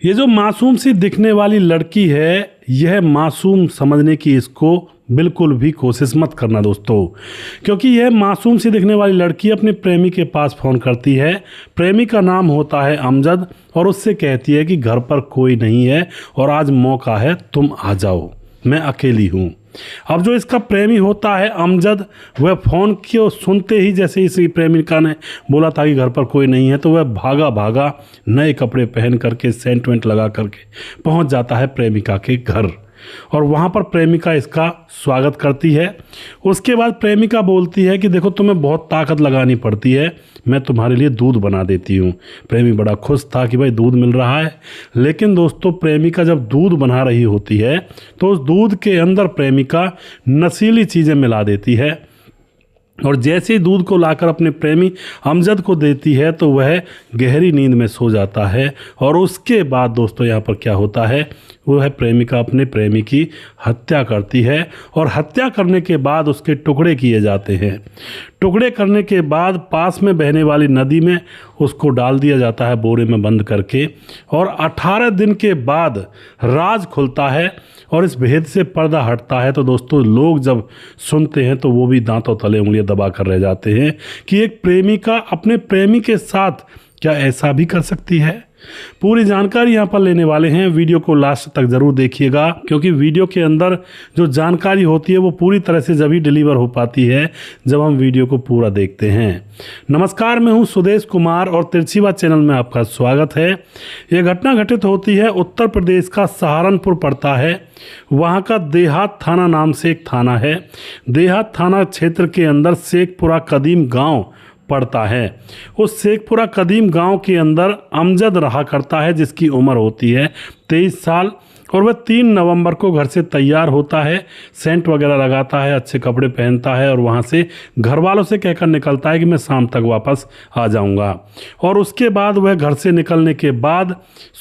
ये जो मासूम सी दिखने वाली लड़की है, यह मासूम समझने की इसको बिल्कुल भी कोशिश मत करना दोस्तों, क्योंकि यह मासूम सी दिखने वाली लड़की अपने प्रेमी के पास फ़ोन करती है। प्रेमी का नाम होता है अमजद और उससे कहती है कि घर पर कोई नहीं है और आज मौका है, तुम आ जाओ, मैं अकेली हूँ। अब जो इसका प्रेमी होता है अमजद, वह फ़ोन को सुनते ही जैसे इस प्रेमिका ने बोला था कि घर पर कोई नहीं है, तो वह भागा भागा नए कपड़े पहन करके सेंट वेंट लगा करके पहुंच जाता है प्रेमिका के घर और वहाँ पर प्रेमिका इसका स्वागत करती है। उसके बाद प्रेमिका बोलती है कि देखो तुम्हें बहुत ताकत लगानी पड़ती है, मैं तुम्हारे लिए दूध बना देती हूँ। प्रेमी बड़ा खुश था कि भाई दूध मिल रहा है, लेकिन दोस्तों प्रेमिका जब दूध बना रही होती है तो उस दूध के अंदर प्रेमिका नशीली चीज़ें मिला देती है और जैसे ही दूध को लाकर अपने प्रेमी अमजद को देती है तो वह गहरी नींद में सो जाता है। और उसके बाद दोस्तों यहाँ पर क्या होता है, वो है प्रेमिका अपने प्रेमी की हत्या करती है और हत्या करने के बाद उसके टुकड़े किए जाते हैं। टुकड़े करने के बाद पास में बहने वाली नदी में उसको डाल दिया जाता है बोरे में बंद करके और 18 दिन के बाद राज खुलता है और इस भेद से पर्दा हटता है। तो दोस्तों लोग जब सुनते हैं तो वो भी दांतों तले उंगलियां दबा कर रह जाते हैं कि एक प्रेमिका अपने प्रेमी के साथ क्या ऐसा भी कर सकती है। पूरी जानकारी यहाँ पर लेने वाले हैं, वीडियो को लास्ट तक ज़रूर देखिएगा, क्योंकि वीडियो के अंदर जो जानकारी होती है वो पूरी तरह से जब ही डिलीवर हो पाती है जब हम वीडियो को पूरा देखते हैं। नमस्कार, मैं हूँ सुदेश कुमार और तिरछीवा चैनल में आपका स्वागत है। ये घटना घटित होती है उत्तर प्रदेश का सहारनपुर पड़ता है, वहाँ का देहात थाना नाम से एक थाना है। देहात थाना क्षेत्र के अंदर शेखपुरा कदीम गाँव पड़ता है। उस शेखपुरा कदीम गांव के अंदर अमजद रहा करता है, जिसकी उम्र होती है 23 साल और वह 3 नवंबर को घर से तैयार होता है, सेंट वगैरह लगाता है, अच्छे कपड़े पहनता है और वहाँ से घर वालों से कहकर निकलता है कि मैं शाम तक वापस आ जाऊँगा। और उसके बाद वह घर से निकलने के बाद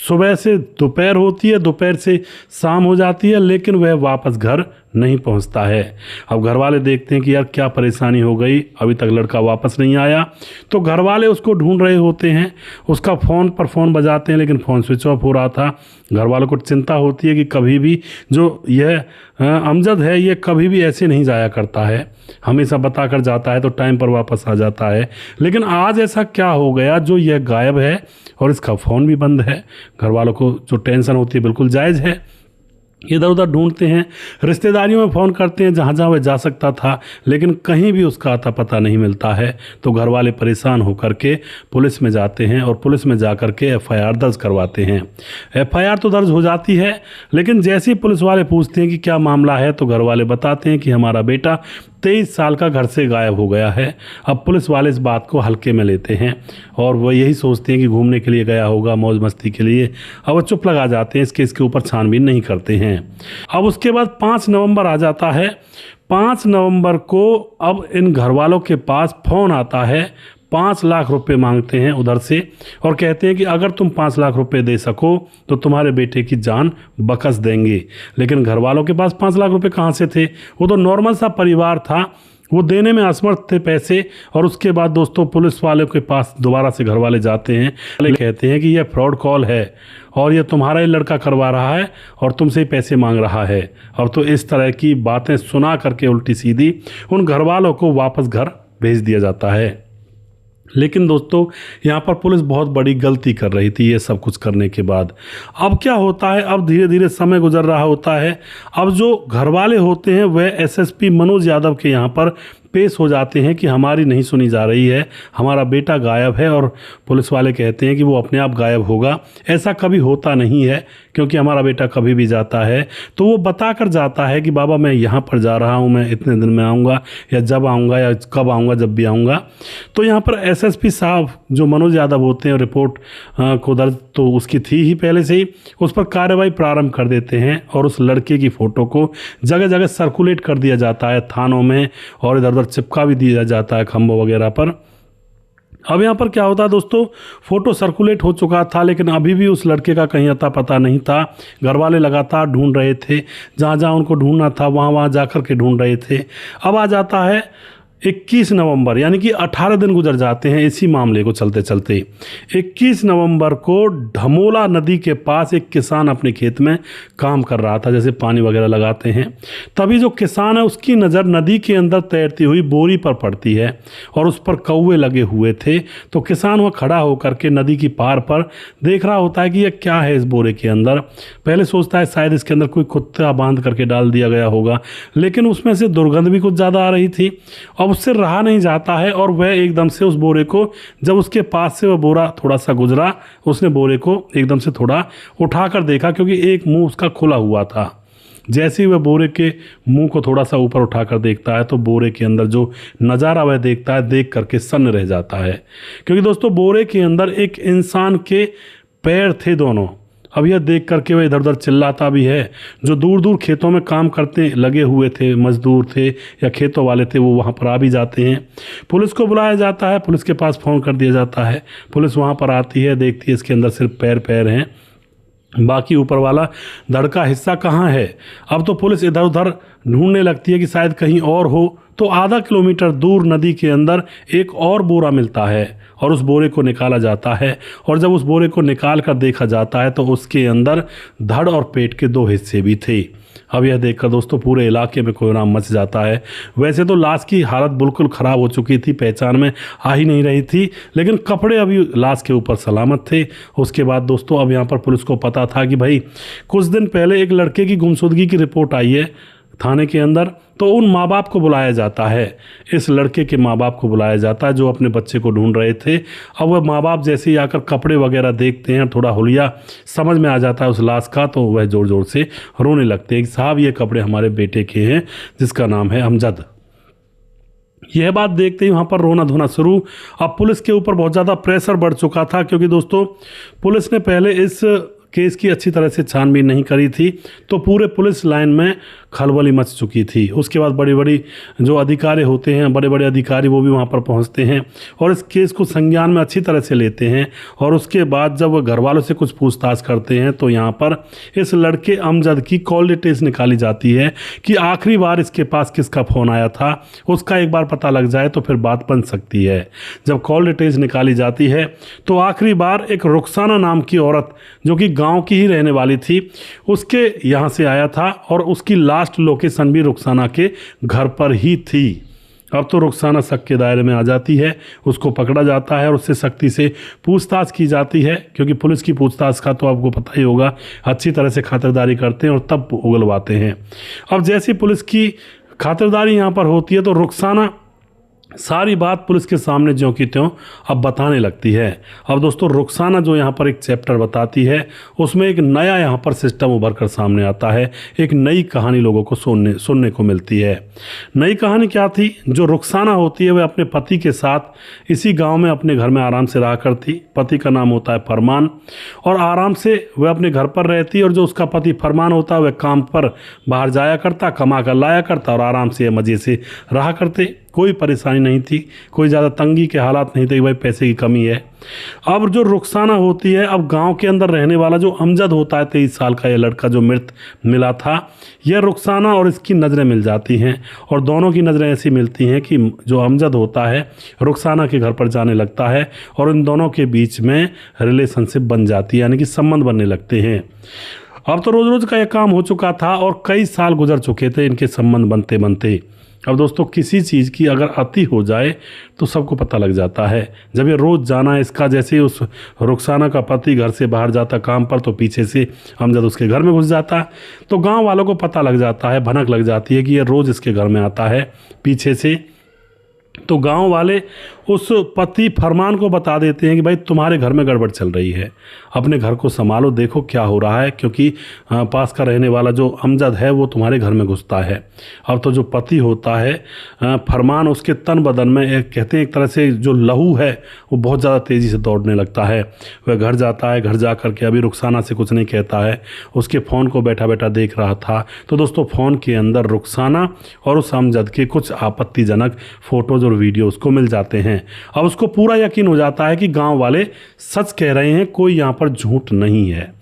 सुबह से दोपहर होती है, दोपहर से शाम हो जाती है, लेकिन वह वापस घर नहीं पहुंचता है। अब घर वाले देखते हैं कि यार क्या परेशानी हो गई, अभी तक लड़का वापस नहीं आया। तो घर वाले उसको ढूंढ रहे होते हैं, उसका फ़ोन पर फ़ोन बजाते हैं लेकिन फ़ोन स्विच ऑफ हो रहा था। घर वालों को चिंता होती है कि कभी भी जो यह अमजद है ये कभी भी ऐसे नहीं जाया करता है, हमेशा बता कर जाता है तो टाइम पर वापस आ जाता है। लेकिन आज ऐसा क्या हो गया जो यह गायब है और इसका फ़ोन भी बंद है। घर वालों को जो टेंशन होती है बिल्कुल जायज़ है। इधर उधर ढूंढते हैं, रिश्तेदारियों में फ़ोन करते हैं जहाँ जहाँ वह जा सकता था, लेकिन कहीं भी उसका आता पता नहीं मिलता है। तो घर वाले परेशान होकर के पुलिस में जाते हैं और पुलिस में जा कर के FIR दर्ज करवाते हैं। FIR तो दर्ज हो जाती है, लेकिन जैसे ही पुलिस वाले पूछते हैं कि क्या मामला है तो घर वाले बताते हैं कि हमारा बेटा 23 साल का घर से गायब हो गया है। अब पुलिस वाले इस बात को हल्के में लेते हैं और वह यही सोचते हैं कि घूमने के लिए गया होगा, मौज मस्ती के लिए। अब वो चुप लगा जाते हैं, इसके ऊपर छानबीन नहीं करते हैं। अब उसके बाद 5 नवंबर आ जाता है। 5 नवंबर को अब इन घर वालों के पास फ़ोन आता है, 5 लाख रुपए मांगते हैं उधर से और कहते हैं कि अगर तुम 5 लाख रुपए दे सको तो तुम्हारे बेटे की जान बख्श देंगे। लेकिन घर वालों के पास 5 लाख रुपए कहाँ से थे, वो तो नॉर्मल सा परिवार था, वो देने में असमर्थ थे पैसे। और उसके बाद दोस्तों पुलिस वालों के पास दोबारा से घर वाले जाते हैं, कहते हैं कि यह फ्रॉड कॉल है और यह तुम्हारा ही लड़का करवा रहा है और तुमसे ही पैसे मांग रहा है। और तो इस तरह की बातें सुना करके उल्टी सीधी उन घर वालों को वापस घर भेज दिया जाता है। लेकिन दोस्तों यहाँ पर पुलिस बहुत बड़ी गलती कर रही थी ये सब कुछ करने के बाद। अब क्या होता है, अब धीरे धीरे समय गुजर रहा होता है। अब जो घर वाले होते हैं वह SSP मनोज यादव के यहाँ पर पेश हो जाते हैं कि हमारी नहीं सुनी जा रही है, हमारा बेटा गायब है। और पुलिस वाले कहते हैं कि वो अपने आप गायब होगा, ऐसा कभी होता नहीं है, क्योंकि हमारा बेटा कभी भी जाता है तो वो बता कर जाता है कि बाबा मैं यहाँ पर जा रहा हूँ, मैं इतने दिन में आऊँगा या जब आऊँगा या कब आऊँगा, जब भी आऊँगा। तो यहाँ पर SSP साहब जो मनोज यादव होते हैं, रिपोर्ट को दर्ज तो उसकी थी ही पहले से ही, उस पर कार्रवाई प्रारंभ कर देते हैं और उस लड़के की फ़ोटो को जगह जगह सर्कुलेट कर दिया जाता है थानों में और इधर उधर चिपका भी दिया जाता है खंभों वगैरह पर। अब यहाँ पर क्या होता है दोस्तों, फ़ोटो सर्कुलेट हो चुका था लेकिन अभी भी उस लड़के का कहीं अता पता नहीं था। घर वाले लगातार ढूंढ रहे थे, जहाँ जहाँ उनको ढूंढना था वहाँ वहाँ जा कर के ढूंढ रहे थे। अब आ जाता है 21 नवंबर यानी कि 18 दिन गुजर जाते हैं इसी मामले को चलते चलते। 21 नवंबर को धमोला नदी के पास एक किसान अपने खेत में काम कर रहा था, जैसे पानी वगैरह लगाते हैं। तभी जो किसान है उसकी नज़र नदी के अंदर तैरती हुई बोरी पर पड़ती है और उस पर कौवे लगे हुए थे। तो किसान वह खड़ा होकर के नदी की पार पर देख रहा होता है कि यह क्या है इस बोरे के अंदर। पहले सोचता है शायद इसके अंदर कोई कुत्ता बांध करके डाल दिया गया होगा, लेकिन उसमें से दुर्गंध भी कुछ ज़्यादा आ रही थी। अब उससे रहा नहीं जाता है और वह एकदम से उस बोरे को, जब उसके पास से वह बोरा थोड़ा सा गुजरा, उसने बोरे को एकदम से थोड़ा उठाकर देखा, क्योंकि एक मुंह उसका खुला हुआ था। जैसे ही वह बोरे के मुंह को थोड़ा सा ऊपर उठाकर देखता है तो बोरे के अंदर जो नज़ारा वह देखता है, देख करके सन्न रह जाता है। क्योंकि दोस्तों बोरे के अंदर एक इंसान के पैर थे दोनों। अब यह देख करके वह इधर उधर चिल्लाता भी है। जो दूर दूर खेतों में काम करते लगे हुए थे, मजदूर थे या खेतों वाले थे, वो वहाँ पर आ भी जाते हैं। पुलिस को बुलाया जाता है, पुलिस के पास फ़ोन कर दिया जाता है। पुलिस वहाँ पर आती है, देखती है इसके अंदर सिर्फ पैर हैं, बाकी ऊपर वाला धड़ का हिस्सा कहाँ है। अब तो पुलिस इधर उधर ढूंढने लगती है कि शायद कहीं और हो। तो आधा किलोमीटर दूर नदी के अंदर एक और बोरा मिलता है और उस बोरे को निकाला जाता है। और जब उस बोरे को निकाल कर देखा जाता है तो उसके अंदर धड़ और पेट के 2 हिस्से भी थे। अब यह देखकर दोस्तों पूरे इलाके में कोहराम मच जाता है। वैसे तो लाश की हालत बिल्कुल ख़राब हो चुकी थी, पहचान में आ ही नहीं रही थी, लेकिन कपड़े अभी लाश के ऊपर सलामत थे। उसके बाद दोस्तों अब यहाँ पर पुलिस को पता था कि भाई कुछ दिन पहले एक लड़के की गुमशुदगी की रिपोर्ट आई है थाने के अंदर। तो उन माँ बाप को बुलाया जाता है, इस लड़के के माँ बाप को बुलाया जाता है जो अपने बच्चे को ढूंढ रहे थे। अब वह माँ बाप जैसे ही आकर कपड़े वगैरह देखते हैं, थोड़ा हुलिया समझ में आ जाता है उस लाश का, तो वह ज़ोर ज़ोर से रोने लगते हैं कि साहब ये कपड़े हमारे बेटे के हैं जिसका नाम है अमजद। यह बात देखते ही वहाँ पर रोना धोना शुरू। अब पुलिस के ऊपर बहुत ज़्यादा प्रेशर बढ़ चुका था, क्योंकि दोस्तों पुलिस ने पहले इस केस की अच्छी तरह से छानबीन नहीं करी थी, तो पूरे पुलिस लाइन में खलबली मच चुकी थी। उसके बाद बड़ी बड़ी जो अधिकारी होते हैं, बड़े बड़े अधिकारी, वो भी वहाँ पर पहुँचते हैं और इस केस को संज्ञान में अच्छी तरह से लेते हैं। और उसके बाद जब घर वालों से कुछ पूछताछ करते हैं तो यहाँ पर इस लड़के अमजद की कॉल डिटेल्स निकाली जाती है कि आखिरी बार इसके पास किसका फ़ोन आया था, उसका एक बार पता लग जाए तो फिर बात बन सकती है। जब कॉल डिटेल्स निकाली जाती है तो आखिरी बार एक रुखसाना नाम की औरत, जो कि गांव की ही रहने वाली थी, उसके यहाँ से आया था और उसकी लास्ट लोकेशन भी रुखसाना के घर पर ही थी। अब तो रुखसाना शक के दायरे में आ जाती है, उसको पकड़ा जाता है और उससे सख्ती से पूछताछ की जाती है, क्योंकि पुलिस की पूछताछ का तो आपको पता ही होगा, अच्छी तरह से खातिरदारी करते हैं और तब उगलवाते हैं। अब जैसी पुलिस की खातिरदारी यहाँ पर होती है तो रुखसाना सारी बात पुलिस के सामने ज्यों की त्यों अब बताने लगती है। अब दोस्तों रुखसाना जो यहाँ पर एक चैप्टर बताती है, उसमें एक नया यहाँ पर सिस्टम उभर कर सामने आता है, एक नई कहानी लोगों को सुनने को मिलती है। नई कहानी क्या थी? जो रुखसाना होती है वह अपने पति के साथ इसी गांव में अपने घर में आराम से रहा करती। पति का नाम होता है फरमान और आराम से वह अपने घर पर रहती, और जो उसका पति फरमान होता है वह काम पर बाहर जाया करता, कमा कर लाया करता और आराम से मज़े से रहा करते। कोई परेशानी नहीं थी, कोई ज़्यादा तंगी के हालात नहीं थे कि भाई पैसे की कमी है। अब जो रुखसाना होती है, अब गांव के अंदर रहने वाला जो अमजद होता है, 23 साल का यह लड़का जो मृत मिला था, यह रुखसाना और इसकी नज़रें मिल जाती हैं और दोनों की नज़रें ऐसी मिलती हैं कि जो अमजद होता है रुखसाना के घर पर जाने लगता है और इन दोनों के बीच में रिलेशनशिप बन जाती है, यानी कि संबंध बनने लगते हैं। अब तो रोज़ रोज़ का यह काम हो चुका था और कई साल गुजर चुके थे इनके संबंध बनते बनते। अब दोस्तों किसी चीज़ की अगर अति हो जाए तो सबको पता लग जाता है। जब ये रोज़ जाना इसका, जैसे उस रुखसाना का पति घर से बाहर जाता काम पर तो पीछे से अमजद उसके घर में घुस जाता, तो गांव वालों को पता लग जाता है, भनक लग जाती है कि ये रोज़ इसके घर में आता है पीछे से। तो गांव वाले उस पति फरमान को बता देते हैं कि भाई तुम्हारे घर में गड़बड़ चल रही है, अपने घर को संभालो, देखो क्या हो रहा है, क्योंकि पास का रहने वाला जो अमजद है वो तुम्हारे घर में घुसता है। अब तो जो पति होता है फरमान, उसके तन बदन में कहते हैं एक तरह से जो लहू है वो बहुत ज़्यादा तेज़ी से दौड़ने लगता है। वह घर जाता है, घर जा कर के अभी रुखसाना से कुछ नहीं कहता है, उसके फ़ोन को बैठा बैठा देख रहा था तो दोस्तों फ़ोन के अंदर रुखसाना और उस अमजद के कुछ आपत्तिजनक फ़ोटोज़ और वीडियो उसको मिल जाते हैं। अब उसको पूरा यकीन हो जाता है कि गांव वाले सच कह रहे हैं, कोई यहाँ पर झूठ नहीं है।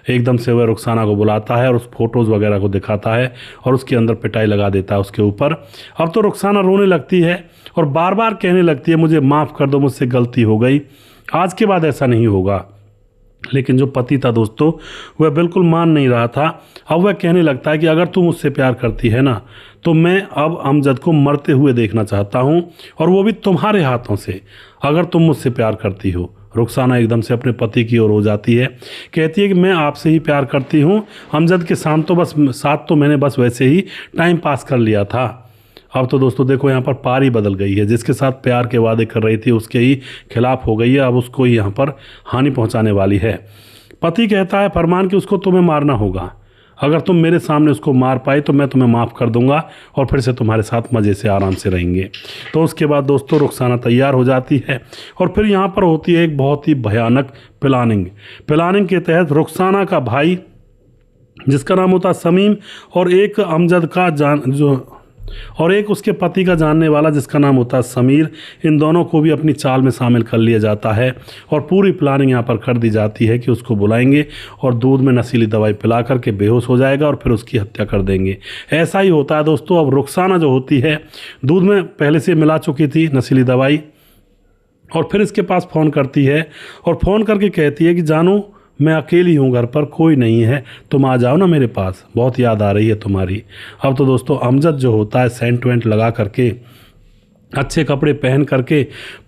एकदम से वह रुखसाना को बुलाता है और उस फोटोज़ वगैरह को दिखाता है और उसके अंदर पिटाई लगा देता है उसके ऊपर। अब तो रुखसाना रोने लगती है और बार बार कहने लगती है मुझे माफ़ कर दो, मुझसे गलती हो गई, आज के बाद ऐसा नहीं होगा। लेकिन जो पति था दोस्तों वह बिल्कुल मान नहीं रहा था। अब वह कहने लगता है कि अगर तुम मुझसे प्यार करती है ना तो मैं अब अमजद को मरते हुए देखना चाहता हूँ, और वो भी तुम्हारे हाथों से, अगर तुम मुझसे प्यार करती हो। रुखसाना एकदम से अपने पति की ओर हो जाती है, कहती है कि मैं आपसे ही प्यार करती हूँ, अमजद के साथ तो मैंने बस वैसे ही टाइम पास कर लिया था। अब तो दोस्तों देखो यहाँ पर पारी बदल गई है, जिसके साथ प्यार के वादे कर रही थी उसके ही खिलाफ हो गई है, अब उसको ही यहाँ पर हानि पहुँचाने वाली है। पति कहता है फरमान कि उसको तुम्हें मारना होगा, अगर तुम मेरे सामने उसको मार पाई तो मैं तुम्हें माफ़ कर दूंगा और फिर से तुम्हारे साथ मज़े से आराम से रहेंगे। तो उसके बाद दोस्तों रुखसाना तैयार हो जाती है और फिर यहाँ पर होती है एक बहुत ही भयानक प्लानिंग के तहत रुखसाना का भाई जिसका नाम होता समीम और एक अमजद का और एक उसके पति का जानने वाला जिसका नाम होता है समीर, इन दोनों को भी अपनी चाल में शामिल कर लिया जाता है और पूरी प्लानिंग यहाँ पर कर दी जाती है कि उसको बुलाएंगे और दूध में नशीली दवाई पिला करके बेहोश हो जाएगा और फिर उसकी हत्या कर देंगे। ऐसा ही होता है दोस्तों। अब रुखसाना जो होती है दूध में पहले से मिला चुकी थी नशीली दवाई और फिर इसके पास फ़ोन करती है और फ़ोन करके कहती है कि जानू मैं अकेली हूँ, घर पर कोई नहीं है, तुम आ जाओ ना मेरे पास, बहुत याद आ रही है तुम्हारी। अब तो दोस्तों अमजद जो होता है सेंट वेंट लगा करके अच्छे कपड़े पहन करके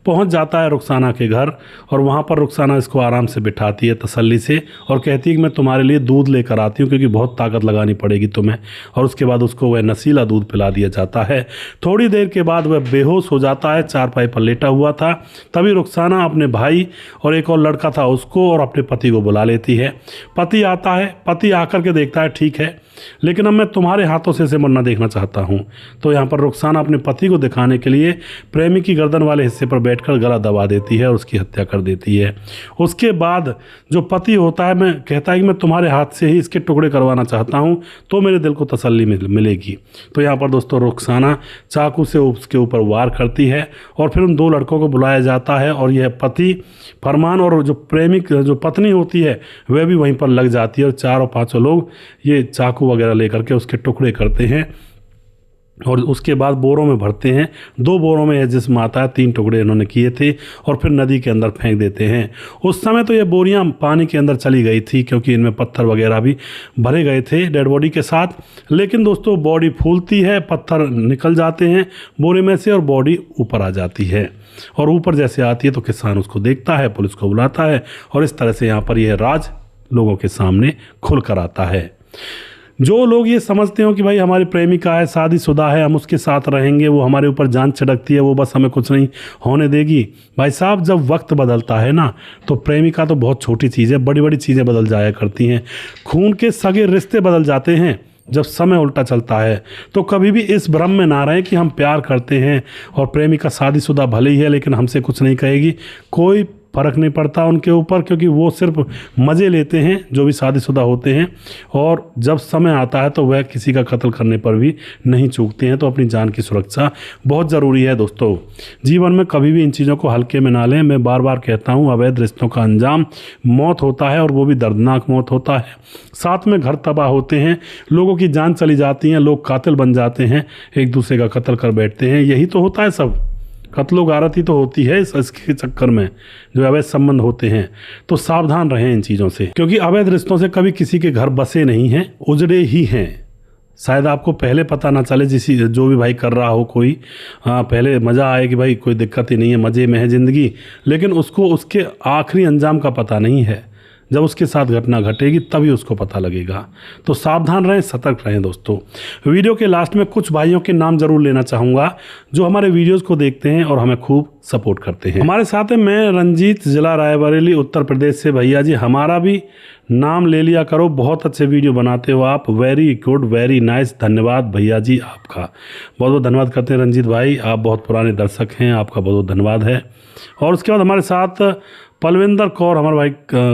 पहुंच जाता है रुखसाना के घर और वहां पर रुखसाना इसको आराम से बिठाती है तसल्ली से और कहती है कि मैं तुम्हारे लिए दूध लेकर आती हूँ क्योंकि बहुत ताकत लगानी पड़ेगी तुम्हें। और उसके बाद उसको वह नशीला दूध पिला दिया जाता है। थोड़ी देर के बाद वह बेहोश हो जाता है, चारपाई पर लेटा हुआ था। तभी रुखसाना अपने भाई और एक और लड़का था उसको और अपने पति को बुला लेती है। पति आता है, पति आकर के देखता है ठीक है लेकिन अब मैं तुम्हारे हाथों से इसे मरना देखना चाहता हूँ। तो यहाँ पर रुखसाना अपने पति को दिखाने के लिए प्रेमी की गर्दन वाले हिस्से पर बैठकर गला दबा देती है और उसकी हत्या कर देती है। उसके बाद जो पति होता है मैं कहता है कि मैं तुम्हारे हाथ से ही इसके टुकड़े करवाना चाहता हूँ तो मेरे दिल को तसल्ली मिलेगी। तो यहाँ पर दोस्तों रुखसाना चाकू से उसके ऊपर वार करती है और फिर उन दो लड़कों को बुलाया जाता है और यह पति फरमान और जो प्रेमिक जो पत्नी होती है वह भी वहीं पर लग जाती है और चारों पांचों लोग ये चाकू वगैरह लेकर के उसके टुकड़े करते हैं और उसके बाद बोरों में भरते हैं। 2 बोरों में जिसमें आता है 3 टुकड़े इन्होंने किए थे और फिर नदी के अंदर फेंक देते हैं। उस समय तो ये बोरियां पानी के अंदर चली गई थी क्योंकि इनमें पत्थर वगैरह भी भरे गए थे डेड बॉडी के साथ। लेकिन दोस्तों बॉडी फूलती है, पत्थर निकल जाते हैं बोरे में से और बॉडी ऊपर आ जाती है और ऊपर जैसे आती है तो किसान उसको देखता है, पुलिस को बुलाता है और इस तरह से यहाँ पर यह राज लोगों के सामने खुल कर आता है। जो लोग ये समझते हो कि भाई हमारी प्रेमिका है, शादीशुदा है, हम उसके साथ रहेंगे, वो हमारे ऊपर जान छिड़कती है, वो बस हमें कुछ नहीं होने देगी। भाई साहब जब वक्त बदलता है ना तो प्रेमिका तो बहुत छोटी चीज़ है, बड़ी बड़ी चीज़ें बदल जाया करती हैं। खून के सगे रिश्ते बदल जाते हैं जब समय उल्टा चलता है। तो कभी भी इस भ्रम में ना रहें कि हम प्यार करते हैं और प्रेमिका शादीशुदा भले ही है लेकिन हमसे कुछ नहीं कहेगी। कोई फ़र्क नहीं पड़ता उनके ऊपर क्योंकि वो सिर्फ मज़े लेते हैं जो भी शादीशुदा होते हैं और जब समय आता है तो वह किसी का कत्ल करने पर भी नहीं चूकते हैं। तो अपनी जान की सुरक्षा बहुत ज़रूरी है दोस्तों। जीवन में कभी भी इन चीज़ों को हल्के में ना लें। मैं बार बार कहता हूँ अवैध रिश्तों का अंजाम मौत होता है और वो भी दर्दनाक मौत होता है। साथ में घर तबाह होते हैं, लोगों की जान चली जाती है, लोग कातिल बन जाते हैं, एक दूसरे का कत्ल कर बैठते हैं। यही तो होता है, सब कत्लो गारती तो होती है इसके चक्कर में जो अवैध संबंध होते हैं। तो सावधान रहें इन चीज़ों से क्योंकि अवैध रिश्तों से कभी किसी के घर बसे नहीं हैं, उजड़े ही हैं। शायद आपको पहले पता ना चले, जो भी भाई कर रहा हो कोई, पहले मज़ा आए कि भाई कोई दिक्कत ही नहीं है, मज़े में है ज़िंदगी, लेकिन उसको उसके आखिरी अंजाम का पता नहीं है। जब उसके साथ घटना घटेगी तभी उसको पता लगेगा। तो सावधान रहें, सतर्क रहें दोस्तों। वीडियो के लास्ट में कुछ भाइयों के नाम ज़रूर लेना चाहूँगा जो हमारे वीडियोस को देखते हैं और हमें खूब सपोर्ट करते हैं। हमारे साथ है मैं रंजीत, ज़िला रायबरेली, उत्तर प्रदेश से। भैया जी हमारा भी नाम ले लिया करो, बहुत अच्छे वीडियो बनाते हो आप, वेरी गुड, वेरी नाइस। धन्यवाद भैया जी, आपका बहुत बहुत धन्यवाद करते हैं रंजीत भाई, आप बहुत पुराने दर्शक हैं, आपका बहुत बहुत धन्यवाद है। और उसके बाद हमारे साथ पलविंदर कौर हमारे भाई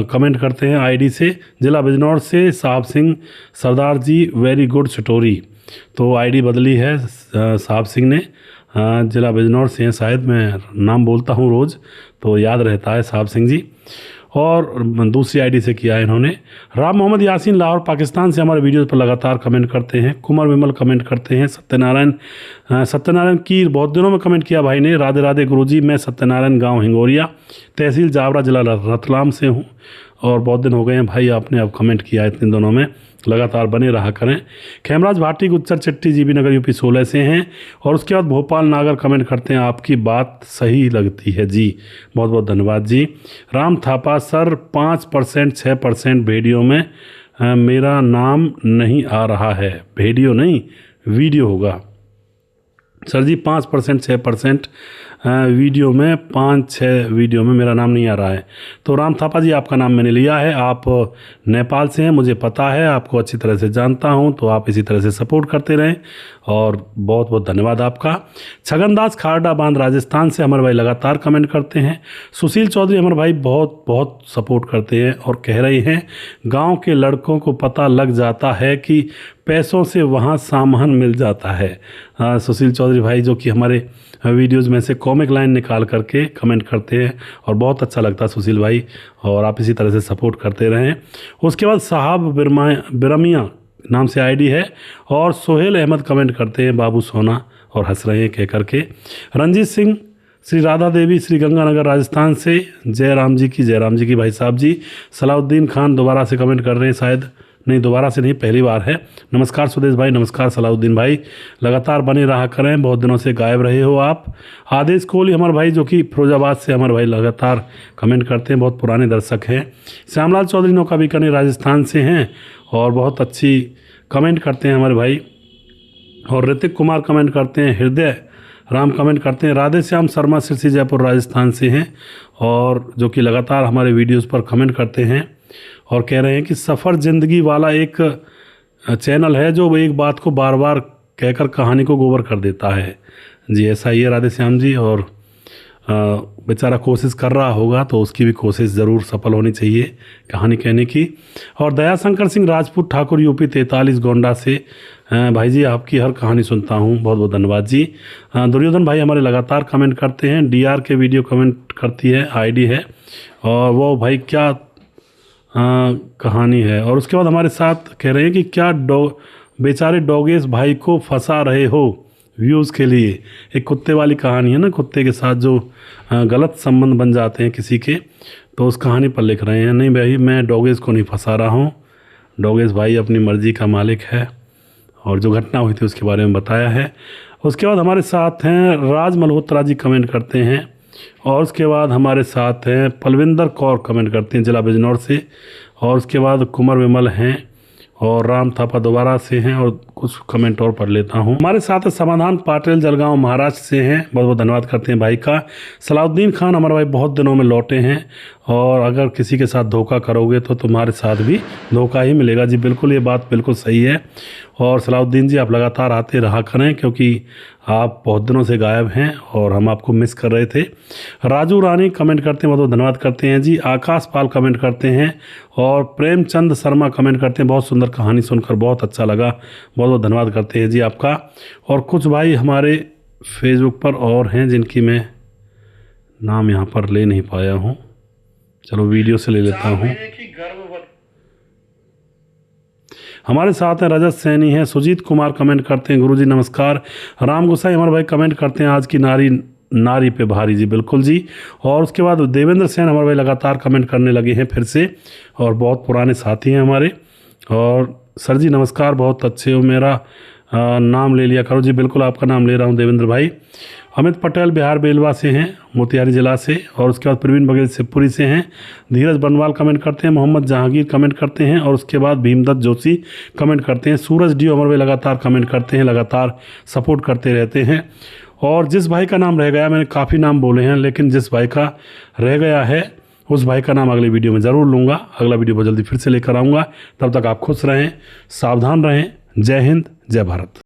कमेंट करते हैं आईडी से, जिला बिजनौर से। साहब सिंह सरदार जी, वेरी गुड स्टोरी। तो आईडी बदली है साहब सिंह ने, जिला बिजनौर से हैं शायद, मैं नाम बोलता हूँ रोज़ तो याद रहता है साहब सिंह जी। और दूसरी आईडी से किया है इन्होंने। राम मोहम्मद यासीन लाहौर पाकिस्तान से हमारे वीडियोज़ पर लगातार कमेंट करते हैं। कुमार विमल कमेंट करते हैं। सत्यनारायण कीर बहुत दिनों में कमेंट किया भाई ने। राधे राधे गुरुजी, मैं सत्यनारायण गांव हिंगोरिया, तहसील जावरा, जिला रतलाम से हूँ और बहुत दिन हो गए हैं भाई आपने अब कमेंट किया है इतने दिनों में, लगातार बने रहा करें। खेमराज भाटी गुज्जर चट्टी जीबी नगर यूपी 16 से हैं और उसके बाद भोपाल नागर कमेंट करते हैं, आपकी बात सही लगती है जी, बहुत बहुत धन्यवाद जी। राम थापा सर 5% 6% वीडियो में मेरा नाम नहीं आ रहा है। वीडियो नहीं वीडियो होगा सर जी। 5% 6% वीडियो में 5-6 वीडियो में मेरा नाम नहीं आ रहा है। तो राम थापा जी आपका नाम मैंने लिया है, आप नेपाल से हैं, मुझे पता है, आपको अच्छी तरह से जानता हूं, तो आप इसी तरह से सपोर्ट करते रहें और बहुत बहुत धन्यवाद आपका। छगनदास खारडा बांध राजस्थान से हमारे भाई लगातार कमेंट करते हैं। सुशील चौधरी हमारे भाई बहुत बहुत सपोर्ट करते हैं और कह रहे हैं गाँव के लड़कों को पता लग जाता है कि पैसों से वहाँ सामान मिल जाता है। सुशील चौधरी भाई जो कि हमारे वीडियोज़ में से कॉमिक लाइन निकाल करके कमेंट करते हैं और बहुत अच्छा लगता है सुशील भाई, और आप इसी तरह से सपोर्ट करते रहें। उसके बाद साहब बिरमिया नाम से आईडी है और सोहेल अहमद कमेंट करते हैं, बाबू सोना, और हंस रहे हैं कह करके। रंजीत सिंह श्री राधा देवी श्री गंगानगर राजस्थान से, जय राम जी की भाई साहब जी। सलाउद्दीन खान दोबारा से कमेंट कर रहे हैं, शायद नहीं दोबारा से नहीं पहली बार है। नमस्कार सुदेश भाई, नमस्कार सलाउद्दीन भाई, लगातार बने रहा करें, बहुत दिनों से गायब रहे हो आप। आदेश कोहली हमारे भाई जो कि फिरोजाबाद से हमारे भाई लगातार कमेंट करते हैं, बहुत पुराने दर्शक हैं। श्यामलाल चौधरी नौका बीकानेर राजस्थान से हैं और बहुत अच्छी कमेंट करते हैं हमारे भाई। और ऋतिक कुमार कमेंट करते हैं, हृदय राम कमेंट करते हैं। राधे श्याम शर्मा सिरसी जयपुर राजस्थान से हैं और जो कि लगातार हमारे वीडियोज़ पर कमेंट करते हैं और कह रहे हैं कि सफ़र ज़िंदगी वाला एक चैनल है जो एक बात को बार बार कहकर कहानी को गोबर कर देता है। जी ऐसा ही है राधे श्याम जी, और बेचारा कोशिश कर रहा होगा तो उसकी भी कोशिश ज़रूर सफल होनी चाहिए कहानी कहने की। और दयाशंकर सिंह राजपूत ठाकुर यूपी 43 गोंडा से, भाई जी आपकी हर कहानी सुनता हूँ, बहुत बहुत धन्यवाद जी। दुर्योधन भाई हमारे लगातार कमेंट करते हैं। डीआर के वीडियो कमेंट करती है आईडी है, और वो भाई क्या कहानी है। और उसके बाद हमारे साथ कह रहे हैं कि क्या बेचारे डॉगेश भाई को फंसा रहे हो व्यूज़ के लिए। एक कुत्ते वाली कहानी है ना, कुत्ते के साथ जो गलत संबंध बन जाते हैं किसी के, तो उस कहानी पर लिख रहे हैं। नहीं भाई मैं डॉगेश को नहीं फंसा रहा हूँ, डॉगेश भाई अपनी मर्जी का मालिक है और जो घटना हुई थी उसके बारे में बताया है। उसके बाद हमारे साथ हैं राज मल्होत्रा जी कमेंट करते हैं, और उसके बाद हमारे साथ हैं पलविंदर कौर कमेंट करते हैं जिला बिजनौर से, और उसके बाद कुमार विमल हैं और राम थापा दोबारा से हैं, और कुछ कमेंट और पढ़ लेता हूं। हमारे साथ समाधान पाटिल जलगांव महाराष्ट्र से हैं, बहुत बहुत धन्यवाद करते हैं भाई का। सलाउद्दीन खान हमारे भाई बहुत दिनों में लौटे हैं, और अगर किसी के साथ धोखा करोगे तो तुम्हारे साथ भी धोखा ही मिलेगा। जी बिल्कुल, ये बात बिल्कुल सही है। और सलाउद्दीन जी आप लगातार आते रहा करें क्योंकि आप बहुत दिनों से गायब हैं और हम आपको मिस कर रहे थे। राजू रानी कमेंट करते हैं, बहुत बहुत धन्यवाद करते हैं जी। आकाश पाल कमेंट करते हैं और प्रेमचंद शर्मा कमेंट करते हैं, बहुत सुंदर कहानी सुनकर बहुत अच्छा लगा, बहुत बहुत धन्यवाद करते हैं जी आपका। और कुछ भाई हमारे फेसबुक पर और हैं जिनकी मैं नाम यहाँ पर ले नहीं पाया हूँ, चलो वीडियो से ले लेता हूँ। हमारे साथ हैं रजत सैनी हैं, सुजीत कुमार कमेंट करते हैं, गुरुजी नमस्कार। राम गोसाई हमारे भाई कमेंट करते हैं, आज की नारी पे भारी। जी बिल्कुल जी। और उसके बाद देवेंद्र सेन हमारे भाई लगातार कमेंट करने लगे हैं फिर से, और बहुत पुराने साथी हैं हमारे। और सर जी नमस्कार, बहुत अच्छे हो, मेरा नाम ले लिया करो। जी बिल्कुल आपका नाम ले रहा हूँ देवेंद्र भाई। अमित पटेल बिहार बेलवा से हैं, मोतिहारी जिला से। और उसके बाद प्रवीण बघेल शिवपुरी से हैं। धीरज बनवाल कमेंट करते हैं, मोहम्मद जहांगीर कमेंट करते हैं, और उसके बाद भीमदत्त जोशी कमेंट करते हैं। सूरज डी हमारे भाई लगातार कमेंट करते हैं, लगातार सपोर्ट करते रहते हैं। और जिस भाई का नाम रह गया, मैंने काफ़ी नाम बोले हैं लेकिन जिस भाई का रह गया है उस भाई का नाम अगले वीडियो में ज़रूर लूँगा। अगला वीडियो बहुत जल्दी फिर से लेकर आऊँगा, तब तक आप खुश रहें, सावधान रहें। जय हिंद, जय भारत।